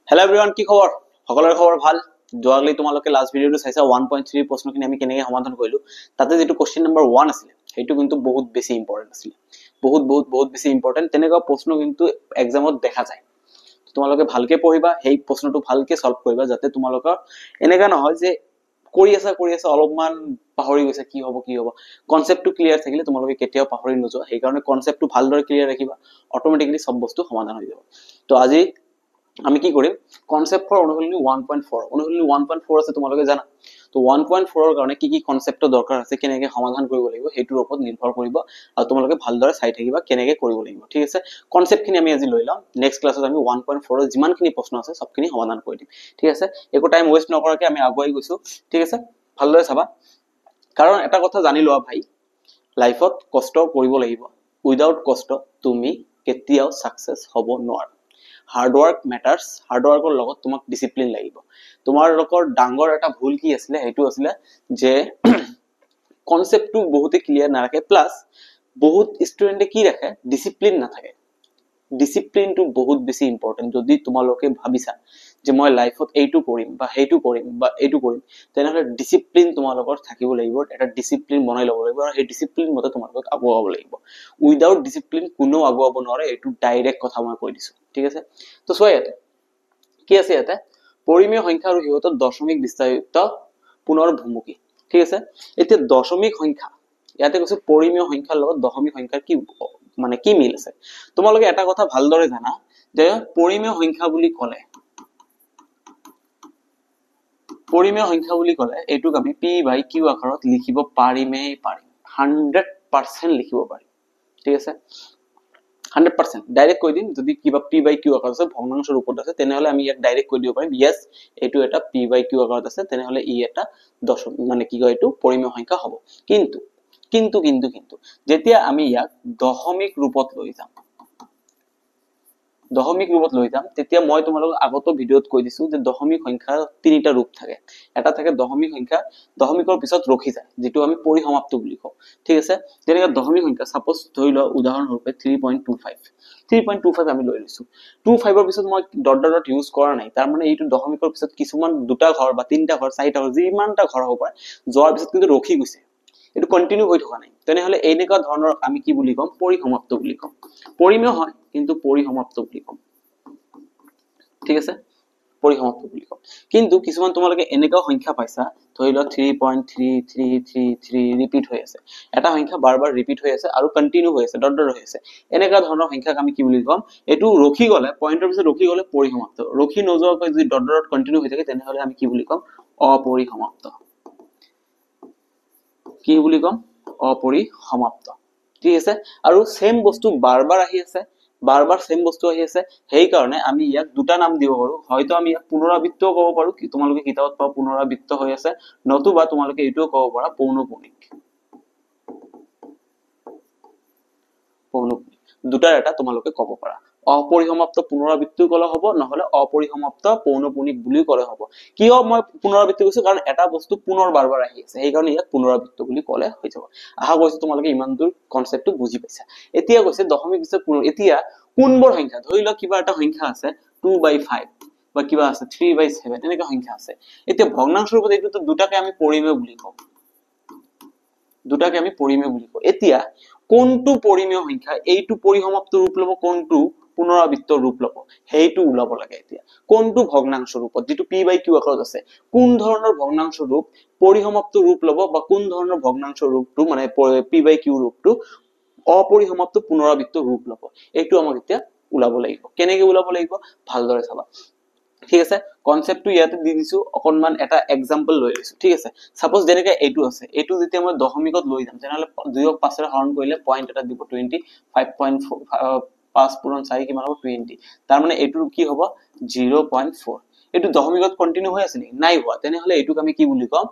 Hello everyone, কি খবৰ? সকলোৰে খবৰ ভাল? যোৱাকালি তোমালোকে লাষ্ট ভিডিওটো চাইছা 1.3 প্ৰশ্নখিনি আমি কেনেকৈ সমাধান কৰিলো। তাতে যেটো কোশ্চেন নম্বৰ 1 আছিল, সেইটো কিন্তু বহুত বেছি ইম্পৰ্টেন্ট আছিল। বহুত বেছি ইম্পৰ্টেন্ট। তেনেকুৱা প্ৰশ্ন কিন্তু এক্সামত দেখা যায়। তোমালোকে ভালকে পঢ়িবা, সেই প্ৰশ্নটো ভালকে সলভ কৰিবা যাতে তোমালোকৰ এনেকা নহয় যে কৰি আছা অলপমান পাহৰি গৈছে কি হ'ব। কনসেপ্টটো ক্লিয়াৰ থাকিলে তোমালোকে কেতিয়াও পাহৰি নোযোৱা। সেই কাৰণে কনসেপ্টটো ভালদৰে ক্লিয়াৰ ৰাখিবা, অটোমেটিক্যালি সব বস্তু সমাধান হৈ যাব। তো আজি আমি কি কৰিম কনসেপ্ট ফৰ অনুশীলনী 1.4 অনুশীলনী 1.4 আছে তোমালোকে জানা। তো 1.4 ৰ কাৰণে কি কনসেপ্টৰ দৰকাৰ আছে, কেনেকৈ সমাধান কৰিব লাগিব হেতুৰ ওপৰত নিৰ্ভৰ কৰিব আৰু তোমালোকে ভালদৰে চাই থাকিবা কেনেকৈ কৰিব লাগিব। ঠিক আছে, কনসেপ্টখিনি আমি আজি লৈ লম। নেক্সট ক্লাছত আমি 1.4 ৰ যিমানখিনি প্ৰশ্ন আছে সবখিনি সমাধান কৰি দিম। ঠিক আছে, একো টাইম ওয়েষ্ট নকৰাকৈ আমি আগুৱাই গৈছো। ঠিক আছে, ভালদৰে চাবা, কাৰণ এটা কথা জানি লোৱা ভাই, লাইফত কষ্ট কৰিব লাগিব। উইদাউট কষ্ট তুমি কেতিয়াও সাকসেস হ'ব নোৱাৰা। Hard work matters. হাৰ্ড ওয়াৰ্কৰ লগত তোমাক ডিসিপ্লিন লাগিব। তোমালোকৰ ডাঙৰ এটা ভুল কি আছিলে, হেতু আছিলে যে কনসেপ্টটো বহুতে ক্লিয়াৰ নাৰাখে, প্লাস বহুত ষ্টুডেন্টে কি ৰাখে ডিসিপ্লিন নাথাকে। ডিসিপ্লিনটো বহুত বেছি ইম্পৰ্টেন্ট। যদি তোমালোকে ভাবিছা যে মই লাইফত এইটো কৰিম বা সেইটো কৰিম বা এইটো কৰিম, তেনেহলে ডিসিপ্লিন তোমালোকৰ থাকিব লাগিব। এটা ডিসিপ্লিন বনাই ল'ব লাগিব আৰু এই ডিসিপ্লিন মতে তোমালোকক আগুৱাব লাগিব। উইদাউট ডিসিপ্লিন কোনো আগুৱাব নোৱাৰে, এইটো ডাইৰেক্ট কথা মই কৈ দিছো। ঠিক আছে, তো চোৱা ইয়াতে কি আছে, ইয়াতে পৰিমেয় সংখ্যা আৰু সিহঁতৰ দশমিক বিস্তাৰিত পুনৰ ভূমুকি। ঠিক আছে, এতিয়া দশমিক সংখ্যা ইয়াতে কৈছে পৰিমেয় সংখ্যাৰ লগত দশমিক সংখ্যাৰ কি মানে কি মিল আছে। তোমালোকে এটা কথা ভালদৰে জানা যে পৰিমেয় সংখ্যা বুলি ক'লে এইটোক আমি p/q আকাৰত লিখিব পাৰিমেই পাৰিম। 100% লিখিব পাৰিম। ঠিক আছে, 100% ডাইৰেক্ট কৈ দিম। যদি কিবা p/q আকাৰত আছে, ভগ্নাংশ ৰূপত আছে, তেনেহলে আমি ইয়াক ডাইৰেক্ট কৈ দিব পাৰিম ইয়েস এইটো এটা p/q আকাৰত আছে, তেনেহলে ই এটা দশমিক মানে কি কয় এইটো পৰিমেয় সংখ্যা হ'ব। কিন্তু যেতিয়া আমি ইয়াক দশমিক ৰূপত লৈ যাম, তেতিয়া মই তোমালোকক আগতো ভিডিওত কৈ দিছো যে দশমিক সংখ্যাৰ তিনিটা ৰূপ থাকে। এটা থাকে দশমিক সংখ্যা দশমিকৰ পিছত ৰখি যায়, যেটো আমি পৰিসমাপ্ত বুলি কওঁ। ঠিক আছে, যেনেকৈ দশমিক সংখ্যা সাপোজ ধৰি লোৱা উদাহৰণস্বৰূপে 3.25 আমি লৈ লৈছো। 25 ৰ পিছত মই ডট ডট ইউজ কৰা নাই, তাৰ মানে এইটো দশমিকৰ পিছত কিছুমান দুটা ঘৰ বা তিনিটা ঘৰ চাৰিটা ঘৰ যিমানটা ঘৰ হ'ব পাৰে যোৱাৰ পিছত কিন্তু ৰখি গৈছে, এইটো কন্টিনিউ হৈ থকা নাই, তেনেহলে এনেকুৱা ধৰণৰ আমি কি বুলি কম, পৰিসমাপ্ত বুলি কম। পৰিমেয় হয় কিন্তু পৰিসমাপ্ত বুলি কম। ঠিক আছে, পৰিসমাপ্ত বুলি কম। কিন্তু কিছুমান তোমালোকে এনেকুৱা সংখ্যা পাইছা, ধৰি লোৱা 3.3333 ৰিপিট হৈ আছে, এটা সংখ্যা বাৰবাৰ ৰিপিট হৈ আছে আৰু কন্টিনিউ হৈ আছে, ডট ডট হৈ আছে। এনেকুৱা ধৰণৰ সংখ্যাক আমি কি বুলি কম, এইটো ৰখি গলে পইণ্টৰ পিছত ৰখি গলে পৰিসমাপ্ত, ৰখি নোযোৱাকৈ যদি ডট ডট কন্টিনিউ হৈ থাকে তেনেহলে আমি কি বুলি কম, অপৰিসমাপ্ত। কি বুলি কম, অপৰিসমাপ্ত। ঠিক আছে, আৰু সেম বস্তু বাৰবাৰ আহি আছে, বাৰবাৰ সেম বস্তু আহি আছে, সেই কাৰণে আমি ইয়াক দুটা নাম দিব পাৰো। হয়তো আমি ইয়াক পুনৰাবৃত্তও ক'ব পাৰো, কি তোমালোকে কিতাপত পাও পুনৰাবৃত্ত হৈ আছে, নতুবা তোমালোকে এইটোও ক'ব পাৰা পৌনঃপুনিক। দুটাৰ এটা তোমালোকে ক'ব পাৰা। অপৰিসমাপ্ত পুনৰাবৃত্তি ক'লে হ'ব, নহলে অপৰিসমাপ্ত পৌনঃপুনিক বুলিও ক'লে হ'ব। কিয় মই পুনৰাবৃত্তি কৈছো, কাৰণ এটা বস্তু পুনৰ বাৰবাৰ আহি আছে, সেই কাৰণে ইয়াক পুনৰাবৃত্ত বুলি ক'লে হৈ যাব। আশা কৰিছো তোমালোকে ইমান দূৰ কনসেপ্টটো বুজি পাইছা। এতিয়া কৈছে দশমিক পিছত পুনৰ, এতিয়া কোনবোৰ সংখ্যা, ধৰি লোৱা কিবা এটা সংখ্যা আছে 2/5 বা কিবা আছে 3/7, এনেকুৱা সংখ্যা আছে। এতিয়া ভগ্নাংশ ৰূপত এইটো দুটাকে আমি পৰিমেয় বুলি কওঁ, এতিয়া কোনটো পৰিমেয় সংখ্যা এইটো পৰিসমাপ্ত ৰূপ লব, কোনটো পুনৰাবৃত্ত ৰূপ লব, সেইটো ওলাব লাগে। এতিয়া কোনটো ভগ্নাংশ ৰূপত, যেটো p/q আকাৰত আছে, কোন ধৰণৰ ভগ্নাংশ ৰূপ পৰিসমাপ্ত ৰূপ লব বা কোন ধৰণৰ ভগ্নাংশ ৰূপটো মানে p/q ৰূপটো অপৰিসমাপ্ত পুনৰাবৃত্ত ৰূপ লব, এইটো আমাক এতিয়া ওলাব লাগিব। কেনেকৈ ওলাব লাগিব ভালদৰে চাবা। ঠিক আছে, কনসেপ্টটো ইয়াতে দি দিছো, অকনমান এটা এক্সাম্পল লৈ লৈছো। ঠিক আছে, সাপোজ যেনেকৈ এইটো আছে, এইটো যেতিয়া মই দশমিকত লৈ যাম, তেনেহলে 2ক 5 ৰে হৰণ কৰিলে পইণ্ট এটা দিব 25.4, 5 পূৰণ 4 কিমান হ'ব 20, তাৰ মানে এইটো কি হ'ব 0.4। এইটো দশমিকত কন্টিনিউ হৈ আছে নেকি, নাই হোৱা, তেনেহলে এইটোক আমি কি বুলি কম,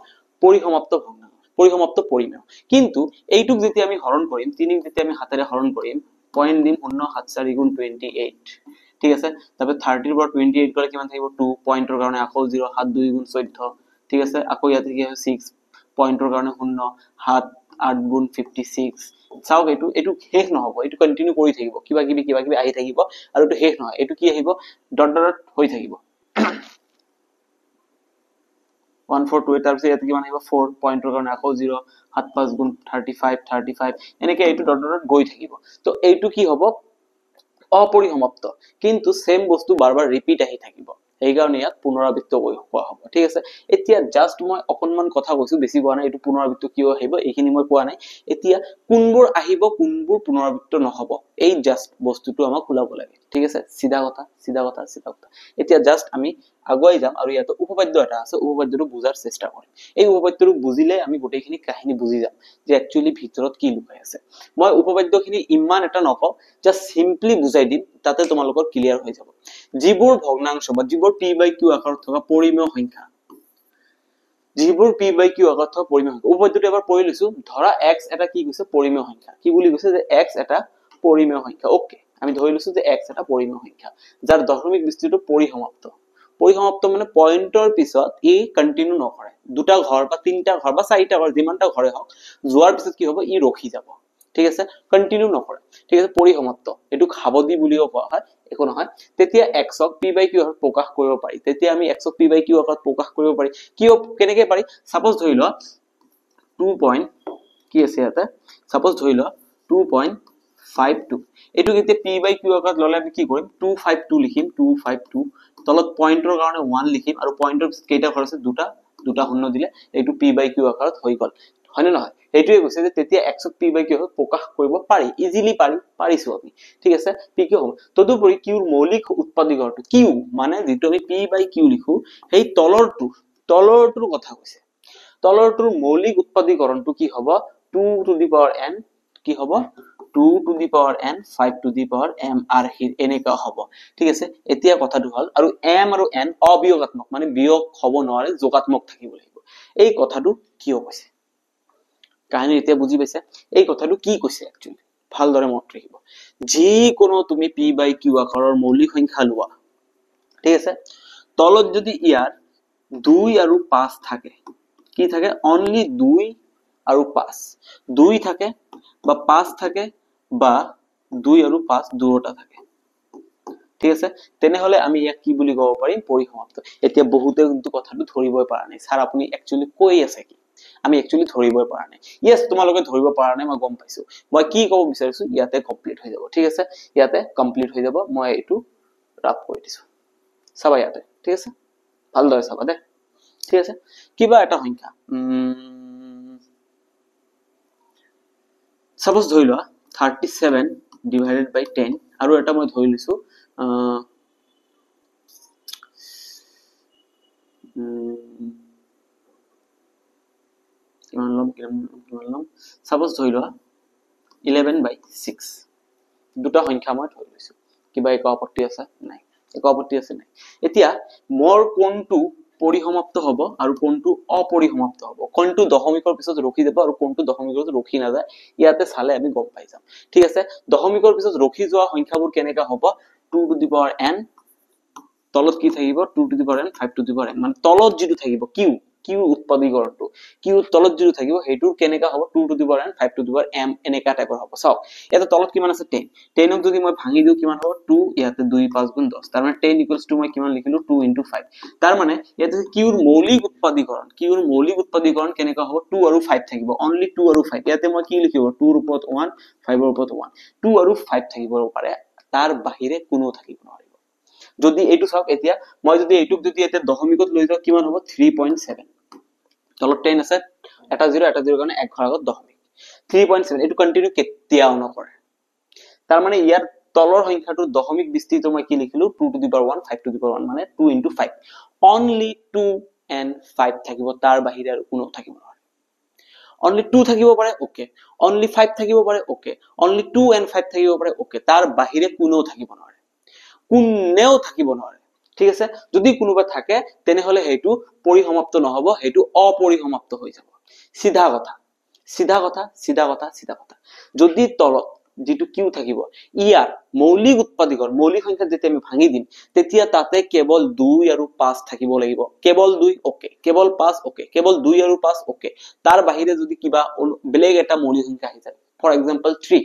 পৰিসমাপ্ত ভগ্নাংশ, পৰিসমাপ্ত পৰিমেয়। কিন্তু এইটোক যেতিয়া আমি হৰণ কৰিম, 3ক যেতিয়া আমি হাতেৰে হৰণ কৰিম, পইণ্ট দিম 0 7 4 গুণ 28। ঠিক আছে, তাৰপৰে 30 ৰ পৰা 28 গলে কিমান থাকিব 2, পইণ্টৰ কাৰণে আকৌ 0, 7 2 গুণ 14। ঠিক আছে, আকৌ ইয়াতে কি হয় 6, পইণ্টৰ কাৰণে 0, 7 8 গুণ 56। চাওক এইটো শেষ নহব, এইটো কন্টিনিউ কৰি থাকিব, কিবা কিবি আহি থাকিব আৰু এইটো শেষ নহয়, এইটো কি আহিব ডট ডট হৈ থাকিব। 142 তাৰ পিছত ইয়াতে কিমান আহিব 4 পইণ্টৰ কাৰণে আকৌ 0 7 5 গুণ 35 35 এনেকৈ এইটো ডট ডট গৈ থাকিব তো এইটো কি হ'ব অপৰিসমাপ্ত কিন্তু সেম বস্তু বাৰবাৰ ৰিপিট আহি থাকিব সেইকাৰণে ইয়াত পুনৰাবৃত্ত কোৱা হ'ব ঠিক আছে এতিয়া জাস্ট মই অকনমান কথা কৈছো বেছি কোৱা নাই এইটো পুনৰাবৃত্ত কিয় আহিব এইখিনি মই কোৱা নাই এতিয়া কোনবোৰ আহিব কোনবোৰ পুনৰাবৃত্ত নহব এই জাস্ট বস্তুটো আমাক খুলাব লাগে ঠিক আছে সিধা কথা সিধা কথা সিধা কথা এতিয়া জাস্ট আমি আগুৱাই যাম আৰু ইয়াত উপপাদ্য এটা আছে উপপাদ্যটো বুজাৰ চেষ্টা কৰিম এই উপপাদ্যটো বুজিলে আমি গোটেইখিনি কাহিনী বুজি যাম যে একচুয়ালি ভিতৰত কি লুকাই আছে মই উপপাদ্যখিনি ইমান এটা নকওঁ জাস্ট সিম্পলি বুজাই দিম তাতে তোমালোকৰ ক্লিয়াৰ হৈ যাব যিবোৰ ভগ্নাংশ বা যিবোৰ p/q আকাৰত থকা পৰিমেয় সংখ্যা যিবোৰ p/q আকাৰত থকা পৰিমেয় সংখ্যা উপপাদ্যটো এবাৰ পঢ়ি লৈছো ধৰা x এটা কি কৈছে পৰিমেয় সংখ্যা কি বুলি কৈছে যে x এটা পৰিমেয় সংখ্যা ওকে আমি ধৰি লৈছো যে x এটা পৰিমেয় সংখ্যা যাৰ দশমিক বিস্তৃত পৰিসমাপ্ত পৰিসমাপ্ত মানে পয়েন্টৰ পিছত ই কন্টিনিউ নকৰে দুটা ঘৰ বা তিনটা ঘৰ বা চাৰিটা ঘৰ যিমানটা ঘৰে হওক যোৱাৰ পিছত কি হ'ব ই ৰখি যাব ঠিক আছে কন্টিনিউ নকৰে ঠিক আছে পৰিসমাপ্ত এটো খাবদি বুলিও কোৱা হয় একো নহয় তেতিয়া x ক p/q আকাৰত প্ৰকাশ কৰিব পাৰি তেতিয়া আমি x ক p/q আকাৰত প্ৰকাশ কৰিব পাৰি কিয় কেনেকৈ পাৰি সাপোজ ধৰি লোৱা 2 পইণ্ট কি আছে ইয়াতে সাপোজ ধৰি লোৱা 2.52 এটো কেতিয়া p/q আকাৰত ললে আমি কি কৰিম 252 লিখিম 252 তলত পয়েন্টৰ কাৰণে 1 লিখিম আৰু পয়েন্টৰ কেইটা ঘৰ আছে দুটা শূন্য দিলে এইটো p/q আকাৰত হৈ গল হয়নে নহয় এইটোৱে কৈছে যে তেতিয়া x ক p/q আকাৰত প্ৰকাশ কৰিব পাৰি ইজিলি পাৰিছো আমি ঠিক আছে p কি হ'ব তদুপৰি q ৰ মৌলিক উৎপাদকটো q মানে যেটো আমি p/q লিখো সেই তলৰটোৰ কথা কৈছে তলৰটোৰ মৌলিক উৎপাদকৰণটো কি হ'ব 2 টু দি পাৱাৰ n কি হ'ব 2 to the power n 5 to the power m r এনেকা হ'ব ঠিক আছে এতিয়া কথাটো হল আৰু m আৰু n অবিয়োগাত্মক মানে বিয়োগ হ'ব নোৱাৰে যোগাত্মক থাকিব লাগিব এই কথাটো কিয় কৈছে কাহিনী এতিয়া বুজি পাইছে এই কথাটো কি কৈছে একচুয়ালি ভালদৰে মনত ৰাখিব যি কোনো তুমি p/q আকাৰৰ মৌলিক সংখ্যা লোৱা ঠিক আছে তলত যদি ইয়াৰ 2 আৰু 5 থাকে কি থাকে অনলি 2 আৰু 5 2 থাকে বা 5 থাকে বা 2 আৰু 5 দুটা থাকে ঠিক আছে তেনেহলে আমি ইয়াক কি বুলি ক'ব পাৰিম পৰিসমাপ্ত এতিয়া বহুতে কিন্তু কথাটো ধৰিবই পৰা নাই স্যাৰ আপুনি একচুয়ালি কৈ আছে কি আমি একচুয়ালি ধৰিবই পৰা নাই ইয়েস তোমালোকে ধৰিব পৰা নাই মই গম পাইছো মই কি ক'ব বিচাৰিছো ইয়াতে কমপ্লিট হৈ যাব ঠিক আছে ইয়াতে কমপ্লিট হৈ যাব মই এটো ৰাপ কৰি দিছো চাবা ইয়াতে ঠিক আছে ভালদৰে চাবা দে ঠিক আছে কিবা এটা সংখ্যা সাপোজ ধৰি লোৱা 37 divided by 10 আৰু এটা মই ধৰি লৈছো কিমান লম সাপোজ ধৰি লোৱা 11 by 6 দুটা সংখ্যা মই ধৰি লৈছো কিবা এক আপত্তি আছে নাই এক আপত্তি আছে নাই এতিয়া মোৰ কোনটো পৰিসমাপ্ত হ'ব আৰু কোনটো অপৰিসমাপ্ত হ'ব কোনটো দশমিকৰ পিছত ৰখি যাব আৰু কোনটো দশমিকৰ পিছত ৰখি না যায় ইয়াতে চালে আমি গম পাই যাম ঠিক আছে দশমিকৰ পিছত ৰখি যোৱা সংখ্যাবোৰ কেনেকা হ'ব 2 টু দি পাৱাৰ n তলত কি থাকিব 2 to the power n 5 to the power n মানে তলত যেটো থাকিব q উৎপাদকৰণটো q তলত যেটো থাকিব হেতু কেনেকা হ'ব 2 to the power n 5 to the power m এনেকা টাইপৰ হ'ব চাও এটা তলত কিমান আছে 10 10 ক যদি মই ভাঙি দিও কিমান হ'ব 2 ইয়াতে 2 5 গুণ 10 তাৰ মানে 10 ইকুৱেলছ টু মই কিমান লিখিলো 2 * 5 তাৰ মানে ইয়াতে q ৰ মৌলিক উৎপাদকৰণ কেনেকা হ'ব 2 আৰু 5 থাকিব অনলি 2 আৰু 5 ইয়াতে মই কি লিখিব 2 ৰ ওপৰত 1 5 ৰ ওপৰত 1 2 আৰু 5 থাকিব পাৰে তাৰ বাহিৰে কোনো থাকিব নোৱাৰিব যদি এইটো চাওক এতিয়া মই যদি এইটুক যদি এটা দশমিকত লৈ যাও কিমান হ'ব 3.7 তলত 10 আছে এটা 0 কাৰণে এক ঘৰ আগত দশমিক 3.7 এটো কন্টিনিউ কেতিয়াও নকৰে তাৰ মানে ইয়াৰ তলৰ সংখ্যাটোৰ দশমিক বিস্তৃত মই কি লিখিলো 2 to the power 1 5 to the power 1 মানে 2 * 5 only 2 and 5 থাকিব তাৰ বাহিৰে আৰু কোনো থাকিব নোৱাৰে only 2 থাকিব পাৰে ওকে only 5 থাকিব পাৰে ওকে only 2 and 5 থাকিব পাৰে ওকে তাৰ বাহিৰে কোনো থাকিব নোৱাৰে কোনেও থাকিব নোৱাৰে ঠিক আছে যদি কোনোবা থাকে তেনেহলে হেতু পৰিসমাপ্ত নহব হেতু অপৰিসমাপ্ত হৈ যাব সিধা কথা যদি তলত যেটো কিউ থাকিব ইয়াৰ মৌলিক উৎপাদকৰ মৌলিক সংখ্যা যেতিয়া আমি ভাঙি দিম তেতিয়া তাতে কেৱল 2 আৰু 5 থাকিব লাগিব কেৱল 2 ওকে কেৱল 5 ওকে কেৱল 2 আৰু 5 ওকে তাৰ বাহিৰে যদি কিবা বেলেগ এটা মৌলিক সংখ্যা আহি যায় ফৰ এক্সাম্পল 3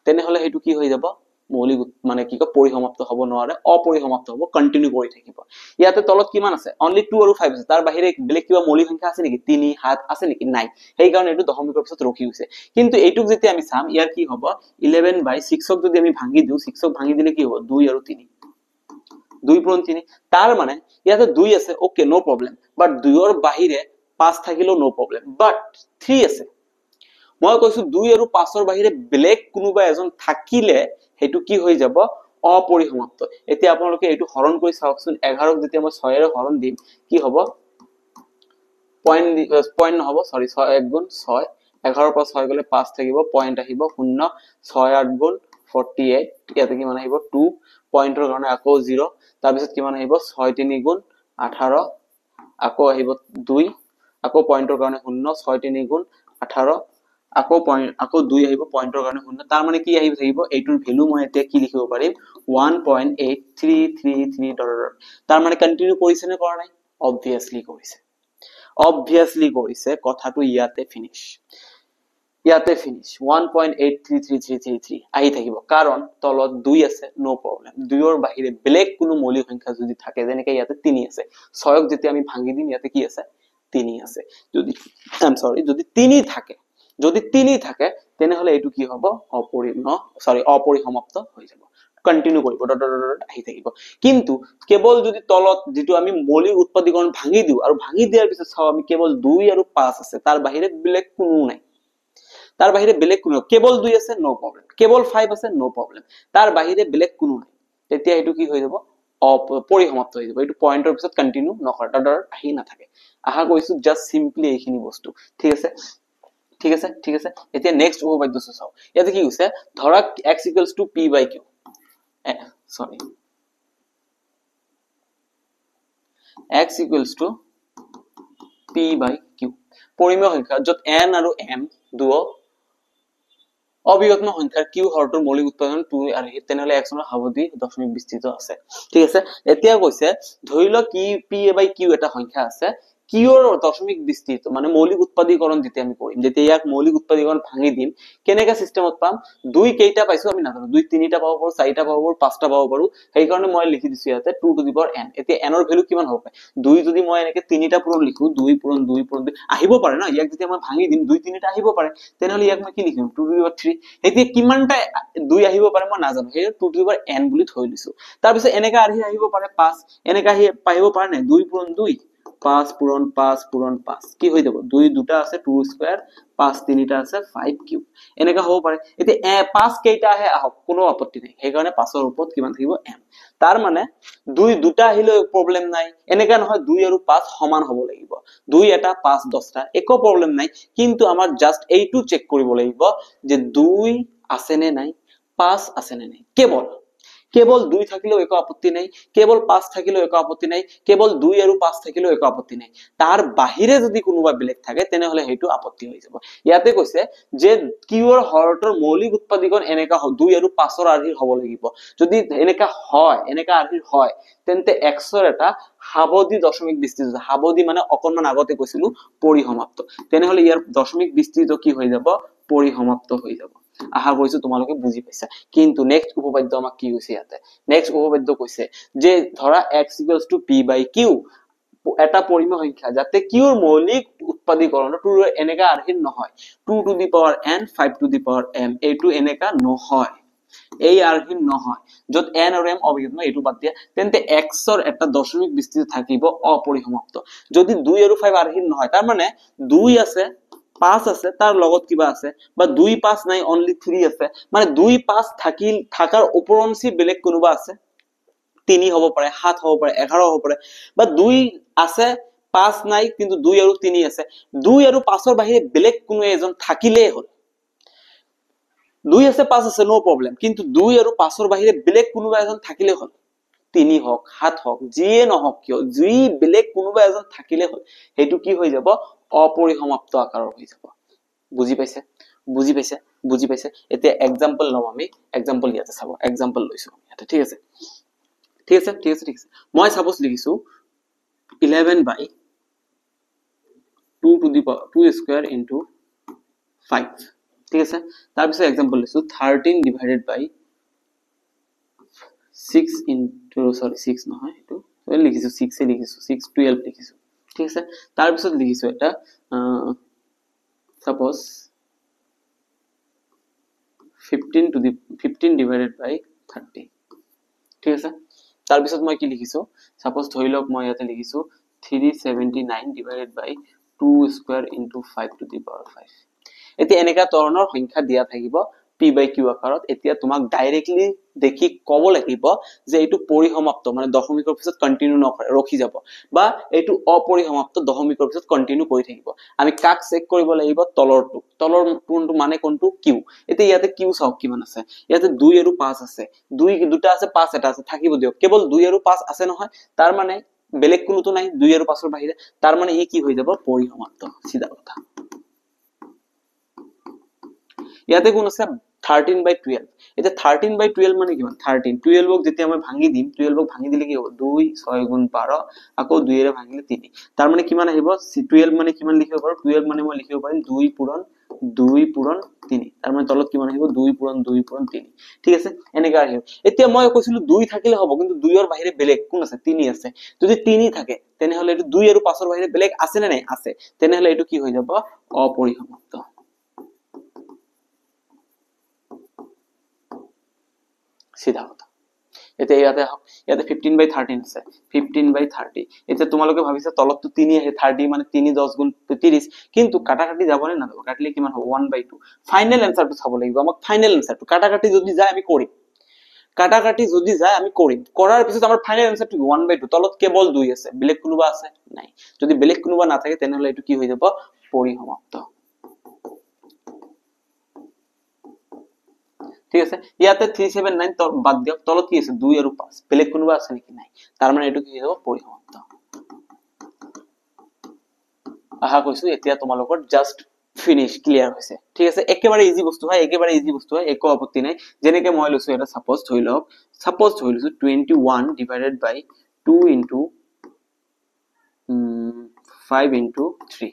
তেনেহলে হেতু কি হৈ যাব মৌলিক মানে কি কয় পৰিসমাপ্ত হ'ব নোৱাৰে, অপৰিসমাপ্ত হ'ব, কন্টিনিউ কৰি থাকিব। ইয়াতে তলত কিমান আছে? অনলি 2 আৰু 5 আছে। তাৰ বাহিৰে বেলেগ কিবা মৌলিক সংখ্যা আছে নেকি? 3 7 আছে নেকি? নাই। সেইকাৰণে এইটো দশমিকৰ পিছত ৰখি গৈছে। কিন্তু এইটোক যেতিয়া আমি চাম, ইয়াৰ কি হ'ব? 11/6ক যদি আমি ভাঙি দিওঁ, 6ক ভাঙি দিলে কি হ'ব? 2 আৰু 3, 2 পূৰণ 3। তাৰ মানে ইয়াতে 2 আছে, ওকে নো প্ৰবলেম, বাট 2ৰ বাহিৰে 5 থাকিলেও নো প্ৰবলেম, বাট 3 আছে। মই কৈছো 2 আৰু 5ৰ বাহিৰে বেলেগ কোনোবা এজন থাকিলে হেতু কি হৈ যাব? অপৰিসমাপ্ত। এতিয়া আপোনালোকে এইটো হৰণ কৰি চাওকচোন, 11ক যেতিয়া মই 6 এৰে হৰণ দিম কি হ'ব? পইণ্ট নহব, সৰি 6 1 গুণ 6, 11ৰ পৰা 6 গলে 5 থাকিব, পইণ্ট আহিব 0, 6 8 গুণ 48, ইয়াতে কিমান আহিব? 2, পইণ্টৰ কাৰণে আকৌ 0, তাৰপিছত কিমান আহিব? 6 3 গুণ 18, আকৌ আহিব 2, আকৌ পইণ্টৰ কাৰণে 0, 6 3 গুণ 18, আকৌ 2 আহিব পইণ্টৰ কাৰণে 0। তাৰ মানে কি আহিব থাকিব? এইটোৰ ভ্যালু মই এতিয়া কি লিখিব পাৰিম? 1.8333 . তাৰ মানে কন্টিনিউ কৰিছে নে কৰা নাই? অবভিয়াসলি কৰিছে, অবভিয়াসলি কৰিছে। কথাটো ইয়াতে ফিনিশ, ইয়াতে ফিনিশ। 1.833333 আহি থাকিব, কাৰণ তলত 2 আছে, নো প্ৰবলেম। 2ৰ বাহিৰে বেলেগ কোনো মৌলিক সংখ্যা যদি থাকে, যেনেকৈ ইয়াতে 3 আছে, 6ক যেতিয়া আমি ভাঙি দিম ইয়াতে কি আছে? 3 আছে। যদি যদি 3 থাকে, যদি 3 থাকে তেনেহলে এইটো কি হ'ব? অপৰিসমাপ্ত হৈ যাব, কন্টিনিউ কৰিব, আহি থাকিব। কিন্তু কেৱল যদি তলত যেটো আমি মৌলিক উৎপাদীকৰণ ভাঙি দিও, আৰু ভাঙি দিয়াৰ পিছত চাও আমি কেৱল 2 আৰু 5 আছে, তাৰ বাহিৰে বেলেগ কোনো নাই, তাৰ বাহিৰে বেলেগ কোনো, কেৱল 2 আছে, নো প্ৰবলেম, কেৱল 5 আছে, নো প্ৰবলেম, তাৰ বাহিৰে বেলেগ কোনো নাই, তেতিয়া এইটো কি হৈ যাব? অপৰিসমাপ্ত হৈ যাব। এইটো পয়েন্টৰ পিছত কন্টিনিউ নকৰে, আহি নাথাকে। আশা কৰিছো জাস্ট সিম্পলি এইখিনি বস্তু, ঠিক আছে, ঠিক আছে, ঠিক আছে। এতিয়া নেক্সট উপপাদ্যটো চাও। ইয়াতে কি হৈছে? ধৰা x = p/q, সৰি, x = p/q, পৰিমেয় সংখ্যা যত n আৰু m দুও অবিগত সংখ্যাৰ q হৰটোৰ মৌলিক উৎপাদন 2 আৰু তেনেহলে x ৰ হাবদি দশমিক বিস্তৃত আছে, ঠিক আছে। এতিয়া কৈছে ধৰি লওক কি p/q এটা সংখ্যা আছে, q ৰ দশমিক বিস্তৃত মানে মৌলিক উৎপাদীকৰণ যেতিয়া আমি কৰিম, যেতিয়া ইয়াক মৌলিক উৎপাদীকৰণ ভাঙি দিম, কেনেকা সিস্টেমত পাম? 2 কেইটা পাইছো আমি নাজানো, 2 3টা পাব পাৰো, 4টা পাব পাৰো, 5টা পাব পাৰো, সেই কাৰণে মই লিখি দিছো ইয়াতে 2n। এতিয়া n ৰ ভ্যালু কিমান হ'ব পাৰে? 2 যদি মই এনেকে 3টা পূৰণ লিখো, 2 পূৰণ 2 পূৰণ 2 আহিব পাৰে না, ইয়াক যেতিয়া মই ভাঙি দিম 2 3টা আহিব পাৰে, তেনেহলে ইয়াক মই কি লিখিম? 2^3। এতিয়া কিমানটা 2 আহিব পাৰে মই নাজানো, সেই 2n বুলি থৈ দিছো। তাৰ পিছত এনেকা আহিব পাৰে 5, এনেকা আহিব পাৰে নাই? 2 পূৰণ 2, 5 পূৰণ 5 পূৰণ 5 কি হৈ যাব? 2 দুটা আছে 2 স্কয়াৰ, 5 তিনিটা আছে 5 কিউব, এনেকা হ'ব পাৰে। এতিয়া 5 কেইটা আহে আহক, কোনো আপত্তি নাই, সেই কাৰণে 5ৰ ওপৰত কিমান থাকিব? m। তাৰ মানে 2 দুটা আহিলে প্ৰবলেম নাই, এনেকা নহয় 2 আৰু 5 সমান হ'ব লাগিব, 2 এটা 5 10টা একো প্ৰবলেম নাই। কিন্তু আমাৰ জাস্ট এইটো চেক কৰিব লাগিব যে 2 আছে নে নাই, 5 আছে নে নাই। কেৱল 2 থাকিলেও একো আপত্তি নাই, কেৱল 5 থাকিলেও একো আপত্তি নাই, কেৱল 2 আৰু 5 থাকিলেও একো আপত্তি নাই। তাৰ বাহিৰে যদি কোনোবা বেলেগ থাকে তেনেহলে হেতু আপত্তি হৈ যাব। ইয়াতে কৈছে যে q ৰ হৰটোৰ মৌলিক উৎপাদীকৰণ এনেকা 2 আৰু 5ৰ আৰ্হিৰ হ'ব লাগিব। যদি এনেকা হয়, এনেকা আৰ্হিৰ হয়, তেন্তে x ৰ এটা হাবদি দশমিক বিস্তৃত, হাবদি মানে অকনমান আগতে কৈছিলো পৰিসমাপ্ত, তেনেহলে ইয়াৰ দশমিক বিস্তৃত কি হৈ যাব? পৰিসমাপ্ত হৈ যাব। আশা কৰিছো তোমালোকে বুজি পাইছা। কিন্তু নেক্সট উপপাদ্য আমাক কি কৈছে? ইয়াতে নেক্সট উপপাদ্য কৈছে যে ধৰা x = p/q, এটা পৰিমেয় সংখ্যা যাতে q ৰ মৌলিক উৎপাদীকৰণ 2 এনেকা আৰ্হিৰ নহয়, 2n 5m, এইটো এনেকা নহয়, এই আৰ্হিৰ নহয়, যত n আৰু m অবিগত, এইটো বাদ দিয়া, তেন্তে x ৰ এটা দশমিক বিস্তৃত থাকিব অপৰিসমাপ্ত। যদি 2 আৰু 5 আৰ্হিৰ নহয়, তাৰ মানে 2 আছে 5 আছে, তাৰ লগত কিবা আছে, বা 2 5 নাই অনলি 3 আছে, মানে 2 5 থাকাৰ উপৰঞ্চি বেলেগ কোনোবা আছে, 3 হ'ব পাৰে, 7 হ'ব পাৰে, 11 হ'ব পাৰে, বা 2 আছে 5 নাই কিন্তু 2 আৰু 3 আছে, 2 আৰু 5ৰ বাহিৰে বেলেগ কোনো এজন থাকিলেই হ'ল। 2 আছে 5 আছে নো প্ৰবলেম, কিন্তু 2 আৰু 5ৰ বাহিৰে বেলেগ কোনোবা এজন থাকিলে হ'ল, 3 হওক 7 হওক যিয়ে নহওক কিয়, যি বেলেগ কোনোবা এজন থাকিলে হ'ল, হেতু কি হৈ যাব? অপৰিসমাপ্ত আকাৰৰ হৈ যাব। বুজি পাইছে? বুজি পাইছে? বুজি পাইছে? এতিয়া এক্সাম্পল লম আমি, এক্সাম্পল ইয়াতে চাব, এক্সাম্পল লৈছো ইয়াতে, ঠিক আছে, ঠিক আছে, ঠিক আছে, ঠিক আছে। মই সাপোজ লিখিছো 11/2 স্কয়ার ইনটু 5, ঠিক আছে। তাৰ পিছত এক্সাম্পল লৈছো 13 / 6 into sorry 6 নহয় এটো লিখিছো 6 এ লিখিছো 6 12 লিখিছো ঠিক আছে তাৰ পিছত লিখিছো এটা suppose 15 divided by 30 ঠিক আছে তাৰ পিছত মই কি লিখিছো suppose ধৰি লওক মই ইয়াতে লিখিছো 379 divided by 2 square into 5 to the power 5 এতিয়া এনেকা ধৰণৰ সংখ্যা দিয়া থাকিব p by q আকাৰত এতিয়া তোমাক ডাইৰেক্টলি দেখি কব লাগিব যে এটো পৰিসমাপ্ত মানে দশমিকৰ পিছত কন্টিনিউ নকৰে ৰখি যাব বা এটো অপৰিসমাপ্ত দশমিকৰ পিছত কন্টিনিউ কৰি থাকিব আমি কাক চেক কৰিব লাগিব তলৰটো কোনটো মানে কোনটো q এতিয়া ইয়াতে q চাও কিমান আছে ইয়াতে 2 আৰু 5 আছে 2 দুটা আছে 5 এটা আছে থাকিব দিও কেৱল 2 আৰু 5 আছে নহয় তাৰ মানে বেলেগ কোনোটো নাই 2 আৰু 5 ৰ বাহিৰে তাৰ মানে ই কি হৈ যাব পৰিসমাপ্ত সিধা কথা ইয়াতে কোন আছে 13 by 12 এটা 13 by 12 মানে কিমান 13 12 ক যেতিয়া মই ভাঙি দিম 12 ক ভাঙি দিলে কি হ'ব 2 6 গুণ 12 আকৌ 2 এৰে ভাঙিলে 3 তাৰ মানে কিমান আহিব 12 মানে কিমান লিখিব পাৰো 12 মানে মই লিখিব পাৰিম 2 পূৰণ 3 তাৰ মানে তলত কিমান আহিব 2 পূৰণ 3 ঠিক আছে এনেকা আহিব এতিয়া মই কৈছিলো 2 থাকিলে হ'ব কিন্তু 2 ৰ বাহিৰে বেলেগ কোন আছে 3 আছে যদি 3 থাকে তেনে হলে এটো 2 আৰু 5 ৰ বাহিৰে বেলেগ আছে নে নাই আছে তেনে হলে এটো কি হৈ যাব অপৰিসমাপ্ত সিধা কথা এতিয়া ইয়াতে 15 by 13 আছে 15 by 30 এতিয়া তোমালোকে ভাবিছা তলতটো 3 আহে 30 মানে 3 10 গুণ 30 কিন্তু কাটাকাটি যাব না যাব কাটলে কিমান হ'ব 1/2 ফাইনাল আনসারটো চাব লাগিব আমাক ফাইনাল আনসারটো কাটাকাটি যদি যায় আমি কৰিম কাটাকাটি যদি যায় আমি কৰিম কৰাৰ পিছত আমাৰ ফাইনাল আনসাৰটো 1/2 তলত কেৱল 2 আছে বেলেগ কোনোবা আছে নাই যদি বেলেগ কোনোবা না থাকে তেনে হলে এটো কি হৈ যাব পৰিসমাপ্ত ঠিক আছে ইয়াতে 379 তো বাদ দিয়ক তলত কি আছে 2 আৰু 5 বেলেগ কোনোবা আছে নেকি নাই তাৰ মানে এটো কি হ'ব পৰিসমাপ্ত আহা কৈছো এতিয়া তোমালোকৰ জাস্ট ফিনিশ ক্লিয়াৰ হৈছে ঠিক আছে একেবাৰে ইজি বস্তু হয় একো আপত্তি নাই যেনেকে মই লৈছো এটা সাপোজ ধৰি লওক 21 divided by 2 into 5 into 3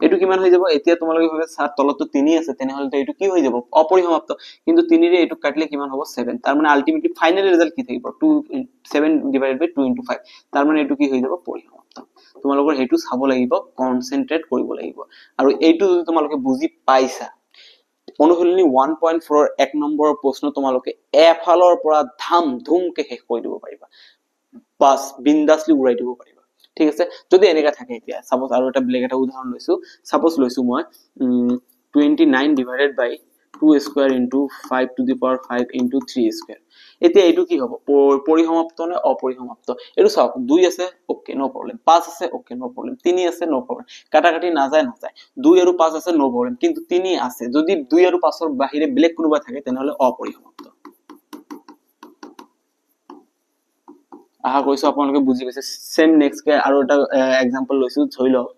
এটো কিমান হৈ যাব এতিয়া তোমালোকে ভাবে স্যার তলত তো 3 আছে তেনে হলে তো এটো কি হৈ যাব অপরিসমাপ্ত কিন্তু 3 ৰে এটো কাটলে কিমান হ'ব 7 তাৰ মানে আলটিমেটলি ফাইনাল ৰিজাল্ট কি থাকিব 7 divided by 2 into 5 তাৰ মানে এটো কি হৈ যাব পৰিসমাপ্ত তোমালোকৰ হেতু চাব লাগিব কনসেন্ট্ৰেট কৰিব লাগিব আৰু এইটো যদি তোমালোকে বুজি পাইছা অনুশীলনী 1.4 ৰ 1 নম্বৰৰ প্ৰশ্ন তোমালোকে এফালৰ পৰা ধাম ধুমকে শেষ কৰি দিব পাৰিবা বাস বিন্দাসলি উৰাই দিব পাৰিবা ঠিক আছে যদি এনেকা থাকে এতিয়া সাপোজ আৰু এটা ব্লেক এটা উদাহৰণ লৈছো সাপোজ লৈছো মই 29 divided by 2 square into 5 to the power 5 into 3 square এতিয়া এটো কি হ'ব পৰিসমাপ্ত নে অপৰিসমাপ্ত এটো চাওক 2 আছে ওকে নো প্রবলেম 5 আছে ওকে নো প্রবলেম 3 আছে নো প্রবলেম কাটাকাটি না যায় 2 আৰু 5 আছে নো প্ৰবলেম কিন্তু 3 আছে যদি 2 আৰু 5 ৰ বাহিৰে বেলেগ কোনোবা থাকে তেনে হলে অপৰিসমাপ্ত আহা কৈছো আপোনালোকে বুজি পাইছে সেম নেক্সট কে আৰু এটা एग्जांपल লৈছো ধৰি লওক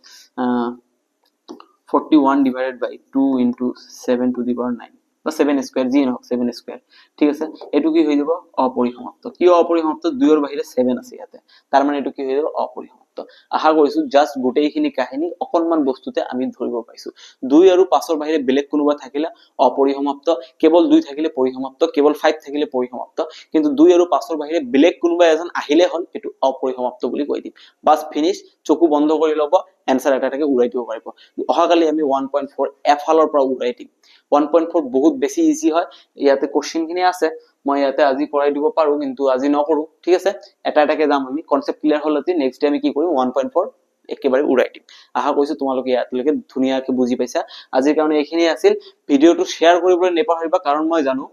41 divided by 2 into 7 to the power 9 বা 7 স্কয়ার জি ন 7 স্কয়ার ঠিক আছে এটো কি হৈ যাব অপরিসমাপ্ত কি অপরিসমাপ্ত 2 এর বাহিরে 7 আছে ইয়াতে তার মানে এটো কি হৈ যাব অপরিসমাপ্ত আশা কৰিছো জাস্ট গোটেইখিনি কাহিনী অকনমান বস্তুতে আমি ধৰিব পাইছো 2 আৰু 5 ৰ বাহিৰে বেলেগ কোনোবা থাকিলে অপৰিসমাপ্ত কেৱল 2 থাকিলে পৰিসমাপ্ত কেৱল 5 থাকিলে পৰিসমাপ্ত কিন্তু 2 আৰু 5 ৰ বাহিৰে বেলেগ কোনোবা এজন আহিলে হল এটো অপৰিসমাপ্ত বুলি কৈ দিম বাস ফিনিশ চকু বন্ধ কৰি লব आंसर এটাকে উৰাই দিব পাৰিব অহাকালি আমি 1.4 এফালৰ পৰা উৰাই দিম 1.4 বহুত বেছি ইজি হয় ইয়াতে কোশ্চেন খিনি আছে মই ইয়াতে আজি পঢ়াই দিব পাৰো কিন্তু আজি নকৰো ঠিক আছে এটা এটাকে যাম আমি কনসেপ্ট ক্লিয়াৰ হলতি নেক্সট ডে আমি কি কৰিম 1.4 একেবাৰে উৰাই দিম আহা কৈছো তোমালোকে ইয়াতলৈকে ধুনিয়াকে বুজি পাইছা আজিৰ কাৰণে এইখিনি আছিল ভিডিওটো শেয়াৰ কৰিবলৈ নেপাহৰিবা কাৰণ মই জানো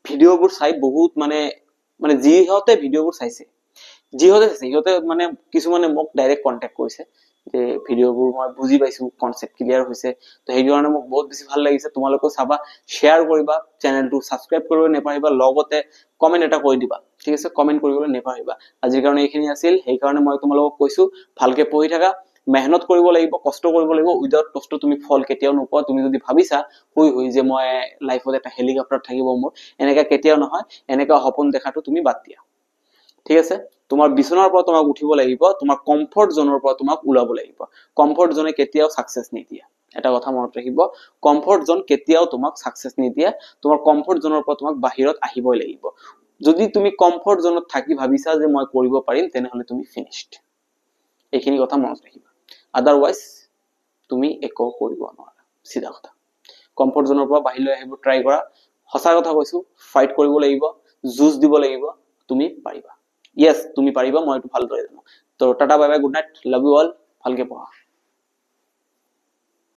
ভিডিওবোৰ চাই বহুত মানে যিহতে ভিডিওবোৰ চাইছে যিহতে মানে কিছুমানে মোক ডাইৰেক্ট কন্টাক্ট কৰিছে যে ভিডিওবোৰ মই বুজি পাইছো কনসেপ্ট ক্লিয়াৰ হৈছে তো এই কাৰণে মোক বহুত বেছি ভাল লাগিছে তোমালোকে চাবা শেয়াৰ কৰিবা চেনেলটো সাবস্ক্ৰাইব কৰিব নেপাহৰিবা লগতে কমেন্ট এটা কৰি দিবা ঠিক আছে কমেন্ট কৰিবলৈ নেপাহৰিবা আজিৰ কাৰণে এইখিনি আছিল এই কাৰণে মই তোমালোকক কৈছো ভালকে পঢ়ি থাকা মেহনত কৰিব লাগিব কষ্ট কৰিব লাগিব উইদাউট কষ্ট তুমি ফল কেতিয়াও নোপোৱা তুমি যদি ভাবিছা হৈ যে মই লাইফত এটা হেলিকপ্টাৰ থাকিব মোৰ এনেকা কেতিয়াও নহয় এনেকা সপোন দেখাটো তুমি বাদ দিয়া ঠিক আছে তোমার বিছনাৰ পৰা তোমাক উঠিব লাগিব তোমাৰ কমফৰ্ট জোনৰ পৰা তোমাক উলাব লাগিব কমফৰ্ট জোনে কেতিয়াও সাকসেস নিদিয়া এটা কথা মনত ৰাখিব কমফৰ্ট জোন কেতিয়াও তোমাক সাকসেস নিদিয়া তোমাৰ কমফৰ্ট জোনৰ পৰা তোমাক বাহিৰত আহিবই লাগিব যদি তুমি কমফৰ্ট জোনত থাকি ভাবিছা যে মই কৰিব পাৰিম তেনেহলে তুমি ফিনিশড এইখিনি কথা মনত ৰাখিবা আদাৰৱাইজ তুমি একো কৰিব নোৱাৰা সিধা কথা কমফৰ্ট জোনৰ পৰা বাহিৰলৈ আহিব ট্ৰাই কৰা সঁচা কথা কৈছো ফাইট কৰিব লাগিব যুঁজ দিব লাগিব তুমি পাৰিবা ইয়েস তুমি পাৰিবা মই এইটো ভালদৰে জানো তো tata bye bye good night love you all ভালকে পঢ়া